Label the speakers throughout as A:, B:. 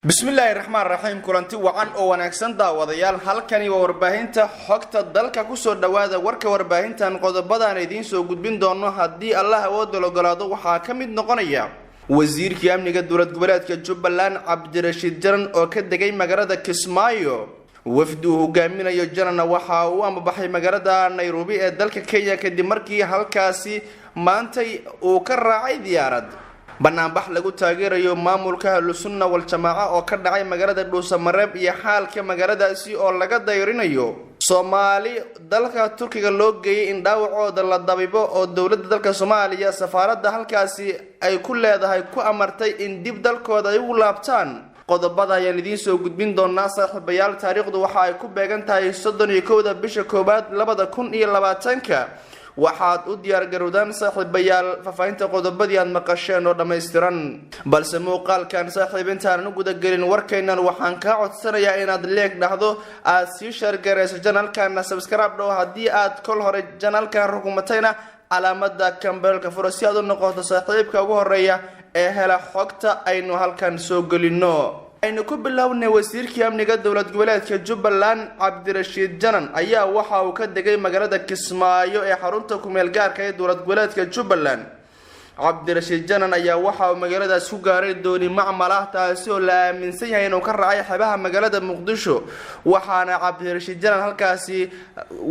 A: Bismillahirrahmanirrahim kulanti wacan oo wanaagsan daawadayaal halkani waa warbaahinta xogta dalka ku soo dhawaada warka warbaahintan qodobadaan idiin soo gudbin doono hadii Allah awood la ogolaado waxa ka mid noqonaya wasiirkii amniga dowlad goboleedka Jubbaland Cabdirashiid Jaran oo ka degay magaalada Kismaayo wafdu hogaaminayo Jaran waxa uu ambaxay magaalada Nairobi ee dalka Kenya kadib markii halkaasi maantay uu ka raacay diyaarad banaanbax lagu taageerayo maamulka Ahlusunna wal Jamaa oo ka dhacay magaalada Dhuusamareeb iyo xaalka magaaladaasi oo laga dayrinayo Soomaali dalka Turkiga loo geeyay in dhaawacooda la dabibo oo dawladda dalka Soomaaliya safaaradda halkaasi ay ku leedahay ku amartay in dib dalkooda ay u laabtaan qodobada ayaan idiin soo gudbin doonaa saaxiibayaal taariikhdu waxa ay ku beegan tahay 31 bisha koobaad 2020 waxaad u diyaar garowdaan saaxiibayaal faafahinta qodobadii aad maqasheen oo dhameystiran balse muuqaalkan saaxiibintaan u guda galin warkeenan waxaan ka codsanayaa inaad leeg dhahdo aad si share gareyso channelkan subscribe dhaw hadii aad kol hore channelkan rukumatayna calaamada kambeelka furo si aad u noqoto saaxiibka ugu horeeya ee hela xogta aynu halkan soo galino aynu ku bilownay wasiirkii amniga dowlad goboleedka Jubbaland Cabdirashiid Jaran ayaa waxa uu ka degay magaalada Kismaayo ee xarunta ku meel gaarka ee dowlad goboleedka Jubbaland Cabdirashiid Jaran ayaa waxa uu magaaladaas ku gaaray dooni macmal ah taasi oo la aaminsan yahay inuu ka raacay xeebaha magaalada Muqdisho waxaana Cabdirashiid Jaran halkaasi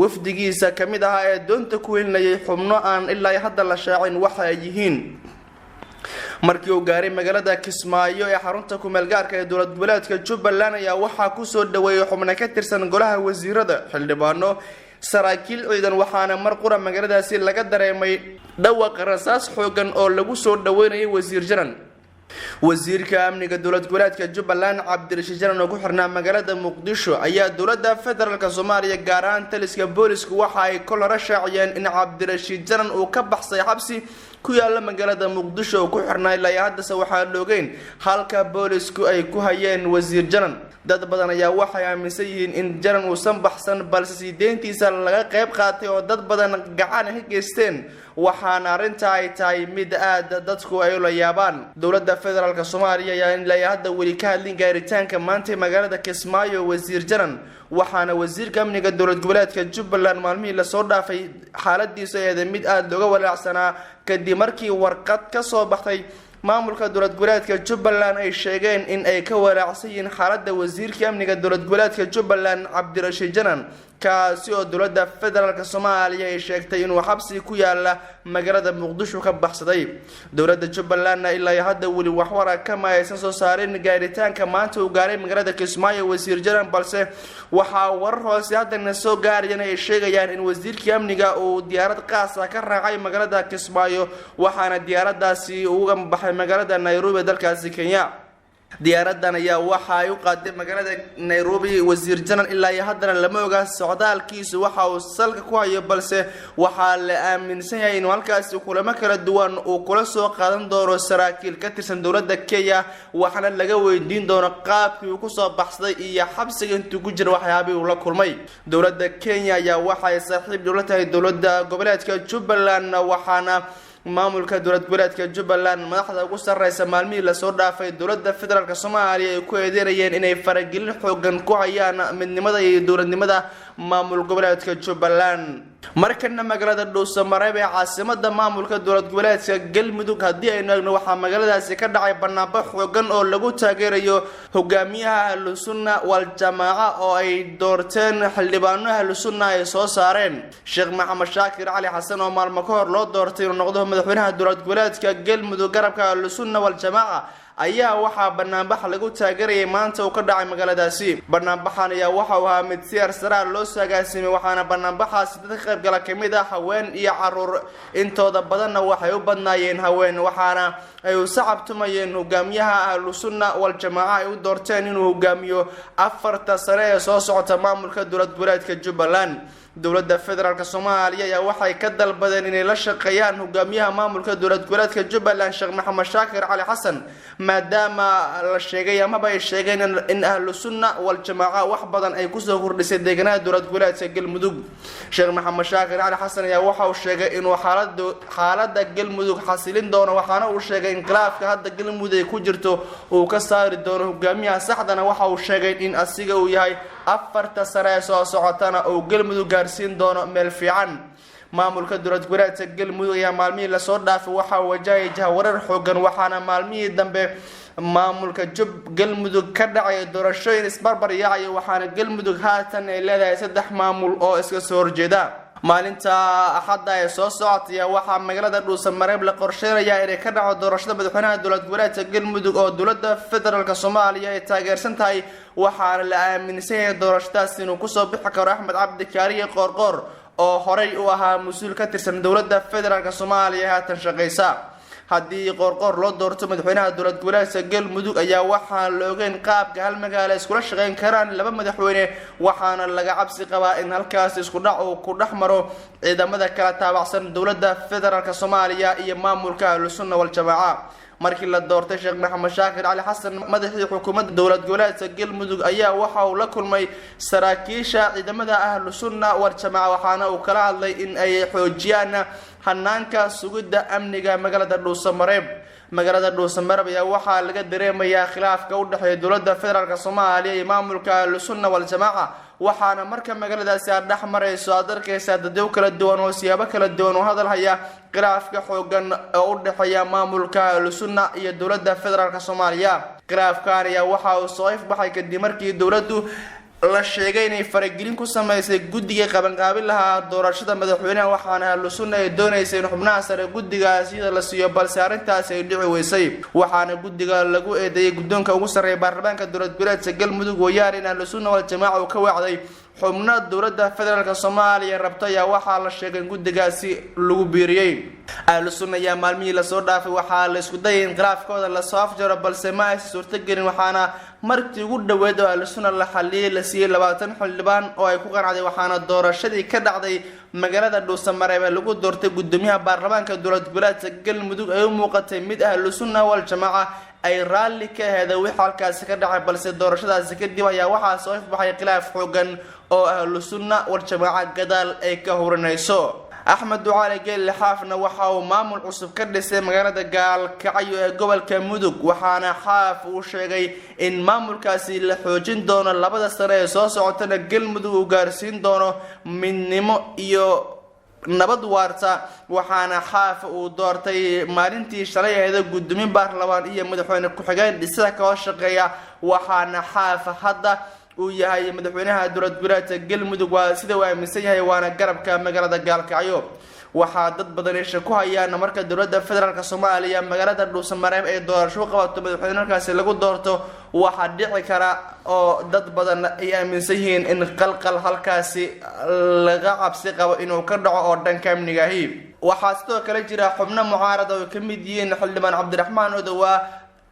A: wafdigiisa kamid ah ee doonta ku helinayay xubno aan ilaa hadda la shaacin waxa ay yihiin markii uu gaaray magaalada Kismaayo ee xarunta ku meel gaarka ee dowlad goboleedka Jubbaland ayaa waxa ku soo dhaweeyay xubno ka tirsan golaha wasiirada xildhibaano saraakiil ciidan waxaana mar qura magaaladaasi laga dareemay dhawaaq rasaas xoogan oo lagu soo dhaweynayay wasiir Jaran wasiirka amniga dowlad goboleedka Jubbaland Cabdirashiid Jaran oo ku xirnaa magaalada Muqdisho ayaa dowladda federaalka Soomaaliya gaar ahaan taliska booliska waxa ay kol hore shaaciyeen in Cabdirashiid Jaran uu ka baxsay xabsi ku yaala magaalada Muqdisho oo ku xirnaa ilaa hadda waxa loogeyn halka boolisku ay ku hayeen wasiir Jaran dad badan ayaa waxay aaminsan yihiin in Jaran uu san baxsan balse sideentiisa laga qayb qaatay oo dad badan gacan ka geysteen waxaana arinta ay tahay mid aad dadku ay la yaabaan dowladda federaalka Soomaaliya ayaa ilaa hadda wali ka hadlin gaaritaanka maanta magaalada Kismaayo wasiir Jaran waxaana wasiirka amniga dowlad goboleedka Jubbaland maalmihii la soo dhaafay xaaladiisa ee mid aad looga walaacsanaa kadib markii warqad ka soo baxday maamulka dowlad goboleedka Jubbaland ay sheegeen in ay ka walaacsan yihiin xaaladda wasiirka amniga dowlad goboleedka Jubbaland Cabdirashiid Jaran kaasi oo dowladda federaalka Soomaaliya ay sheegtay inuu xabsi ku yaala magaalada Muqdisho ka baxsaday dowladda Jubbaland ilaa hadda wali wax wara kama aysan soo saarin gaaritaanka maanta uu gaaray magaalada Kismaayo wasiir Jaran balse waxa war hoose hadda soo gaarayeen ay sheegayaan in wasiirkii amniga uu diyaarad qaas ah ka raacay magaalada Kismaayo waxaana diyaaradaasi uga baxay magaalada Nairobi dalkaasi Kenya diyaaradan ayaa waxa ay u qaaday magaalada Nairobi wasiir Jaran ilaa hadda lama oga socdaalkiisu waxa uu salka ku hayo balse waxa la aaminsan yahay in halkaas kulamo kala duwan uu kula soo qaadan doono saraakiil ka tirsan dowladda Kenya waxana laga weydiin doono qaabkii uu ku soo baxsaday iyo xabsiga intuu ku jiro waxyaabay uu la kulmay dowladda Kenya ayaa waxa ay saaxiib dowlad tahay dowladda goboleedka Jubbaland waxaana maamulka dowlad goboleedka Jubbaland madaxda ugu sareysa maalmihii la soo dhaafay dowladda federaalka Soomaaliya ay ku eedeynayeen inay faragelin xoogan ku hayaan midnimada iyo dowladnimada maamul goboleedka Jubbaland markana magaalada Dhuusamareeb ee caasimada maamulka dowlad goboleedka Galmudug hadii ay naagno waxa magaaladaasi ka dhacay banaanbax xoogan oo lagu taageerayo hogaamiyaha Ahlusunna wal Jamaa oo ay doorteen xildhibaano Ahlusunna ay soo saareen Sheekh Maxamed Shaakir Cali Xasan oo maalmo ka hor loo doortay inuu noqdo madaxweynaha dowlad goboleedka Galmudug garabka Ahlusunna wal Jamaa ayaa waxa banaanbax lagu taageerayay maanta oo ka dhacay magaaladaasi banaanbaxan ayaa waxa uu ahaa mid siyaasadeed loo sagaasimay waxaana banaanbaxaasi dad qayb gala kamid ah haween iyo caruur intooda badanna waxay u badnaayeen haween waxaana ay u sacabtumayeen hogaamiyaha Ahlusunna wal Jamaa ay u doorteen inuu hogaamiyo 4 sano ee soo socota maamulka dowlad goboleedka Jubbaland dowladda federaalka Soomaaliya ayaa waxay ka dalbadeen inay la shaqeeyaan hogaamiyaha maamulka dowlad goboleedka Jubbaland Sheekh Maxamed Shaakir Cali Xasan maadaama la sheegay ama ay sheegeen in ahlu sunna wal jamaa wax badan ay ku soo kordhisay deegaanada dowlad goboleedka Galmudug Sheekh Maxamed Shaakir Cali Xasan ayaa waxa uu sheegay in xaaladda Galmudug xasilin doono waxaana uu sheegay in khilaafka hadda Galmudug ay ku jirto uu ka saari doono hogaamiyaha saxdana waxa uu sheegay in asiga uu yahay afarta sare soo socotana oo Galmudug gaarsiin doono meel fiican maamulka dowlad goboleedka Galmudug ayaa maalmihii la soo dhaafay waxa wajahaya jahawareer xooggan waxaana maalmihii dambe maamulka Galmudug ka dhacay doorashooyin isbarbar yaacay waxaana Galmudug haatan ay leedahay saddex maamul oo iska soo horjeeda maalinta axadda ee soo socotay waxa magaalada Dhuusamareeb la qorsheynayaa inay ka dhaco doorashada madaxweynaha dowlad goboleedka Galmudug oo dowladda federaalka Soomaaliya ay taageersan tahay waxaana la aaminsan yahay doorashadaas inuu ku soo bixi karo Axmed Cabdi Kaariye Qoorqoor oo horey u ahaa mas'uul ka tirsan dowladda federaalka Soomaaliya haatan shaqeysa haddii Qoorqoor loo doorto madaxweynaha dowlad goboleedka Galmudug ayaa waxaa la ogeyn qaabka hal magaalo iskula shaqeyn karaan laba madaxweyne waxaana laga cabsi qabaa in halkaas isku dhac uu ku dhaxmaro ciidamada kala taabacsan dowladda federaalka Soomaaliya iyo maamulka ahlu sunna wal jamaa markii la doortay Sheekh Maxamed Shaakir Cali Xasan madaxii xukuumadda dowlad goboleedka Galmudug ayaa waxa uu la kulmay saraakiisha ciidamada ahlu sunna wal jamaa waxaana uu kala hadlay in ay xoojiyaan hanaanka sugidda amniga magaalada Dhuusamareeb ayaa waxaa laga dareemayaa khilaafka u dhaxeeya dowladda federaalka Soomaaliya iyo maamulka ahlu sunna wal jamaa waxaana marka magaaladaasi dhex marayso adarkaysa dadyo kala duwan oo siyaabo kala duwan oo hadal haya khilaafka xoogan oo u dhaxeeya maamulka ahlu sunna iyo dowladda federaalka Soomaaliya khilaafkan ayaa waxa uu soo ifbaxay kadib markii dowladdu la sheegay inay faragelin ku sameysay guddiga qabanqaabin lahaa doorashada madaxweynaha waxaana ahlu sunna ay doonaysay in xubnaha sare guddigaas sida la siiyo balse arrintaas ay dhici weysay waxaana guddiga lagu eedeeyay guddoonka ugu sarreeya baarlamaanka dowlad goboleedka Galmudug wayaar in ahlu sunna wal jamaa uu ka wacday xubna dowladda federaalka Soomaaliya rabta ayaa waxaa la sheegay in guddigaasi lagu biiriyay ahlu sunna ayaa maalmihii la soo dhaafay waxaa la isku dayay in khilaafkooda la soo afjaro balse ma ay suurtagelin waxaana markii ugu dhaweyd oo ahlu sunna la xaliyay la siiyay 20 xildhibaan oo ay ku qancday waxaana doorashadii ka dhacday magaalada Dhuusamareeb lagu doortay gudoomiyaha baarlamaanka dowlad goboleedka Galmudug ay u muuqatay mid ahlu sunna wal jamaa ay raalli ka heeday wixii halkaas ka dhacay balse doorashadaas kadib ayaa waxaa soo ifbaxay khilaaf xooggan oo ahlu sunna wal jamaa gadaal ay ka horanayso Axmed Ducaale Geelle Xaafna waxa uu maamul cusub ka dhisay magaalada Gaalkacyo ee gobolka Mudug waxaana Xaaf uu sheegay in maamulkaasi la xoojin doono labada sano ee soo socotana Galmudug uu gaarsiin doono midnimo iyo nabad waarta waxaana Xaaf uu doortay maalintii shalay ahayd gudoomiye baarlamaan iyo madaxweyne ku xigeen dhisida ka shaqeeya waxaana Xaaf hadda uu yahay madaxweynaha dowlad goboleedka Galmudug waa sida uu aaminsan yahay waana garabka magaalada Gaalkacyo waxaa dad badan ay ku hayaan marka dowladda federaalka Soomaaliya magaalada Dhuusamareeb ay doorasho qabato madaxweynahaas lagu doorto waxa dhici kara oo dad badan ay aaminsan yihiin in qalqal halkaasi laga cabsi qabo inuu ka dhaco oo dhanka amniga ah waxaa sidoo kale jira xubno mucaarad oo ka mid yihiin xildhibaan Cabdiraxmaan Odawa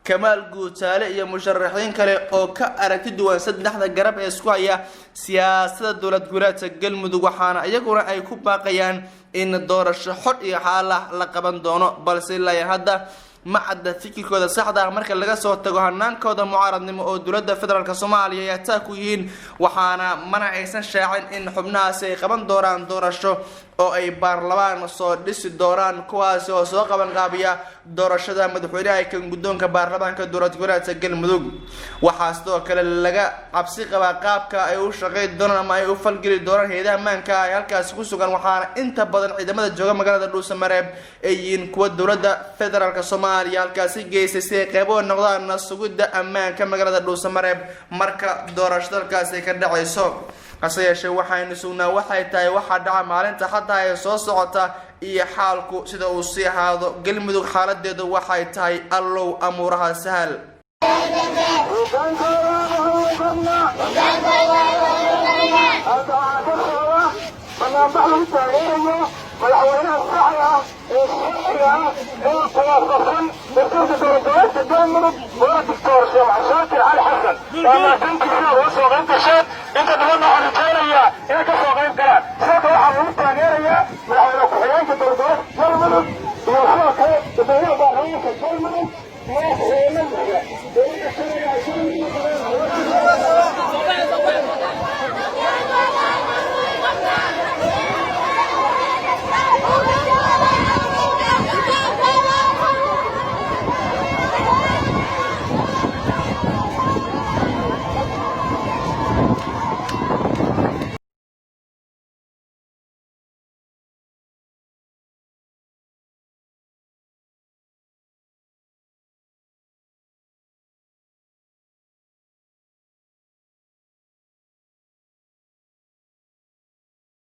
A: Kamaal Guutaale iyo musharaxiin kale oo ka aragti duwan saddexda garab ee isku haya siyaasadda dowlad goboleedka Galmudug waxaana iyaguna ay ku baaqayaan in doorasho xor iyo xalaal la qaban doono balse ilaa hadda ma cadda fikirkooda saxda ah marka laga soo tago hanaankooda mucaaradnimo oo dowladda federaalka Soomaaliya ay taa ku yihiin waxaana mana aysan shaacin in xubnahaasi ay qaban doonaan doorasho oo ay baarlamaan soo dhisi doonaan kuwaas oo soo qaban qaabiya doorashada madaxweynaha kan guddoonka baarlamaanka dowlad goboleedka Galmudug waxaa sidoo kale laga cabsi qabaa qaabka ay u shaqeyn doonaan ama ay u falgeli doonaan hay'adaha ammaanka ay halkaas ku sugan waxaana inta badan ciidamada jooga magaalada Dhuusamareeb ay yihiin kuwa dowladda federaalka Soomaaliya halkaas geysay si ay qayb u noqdaan sugidda ammaanka magaalada Dhuusamareeb marka doorashadaas ay ka dhacayso hase yeeshee waxaynu sugnaa waxay tahay waxa dhaca maalinta hadda ay soo socota iyo xaalku sida uu sii ahaado Galmudug xaaladeedu waxay tahay allow amuuraha sahal
B: madaxweynaha saxda ee sharciga ee tawaafaqsan dastuurka dowladda Galmudug waa Dr. Sheekh Shaakir Cali Xasan waa maatankiisa oo soo qayb gashay inta badan waxaan rajaynayaa inay ka soo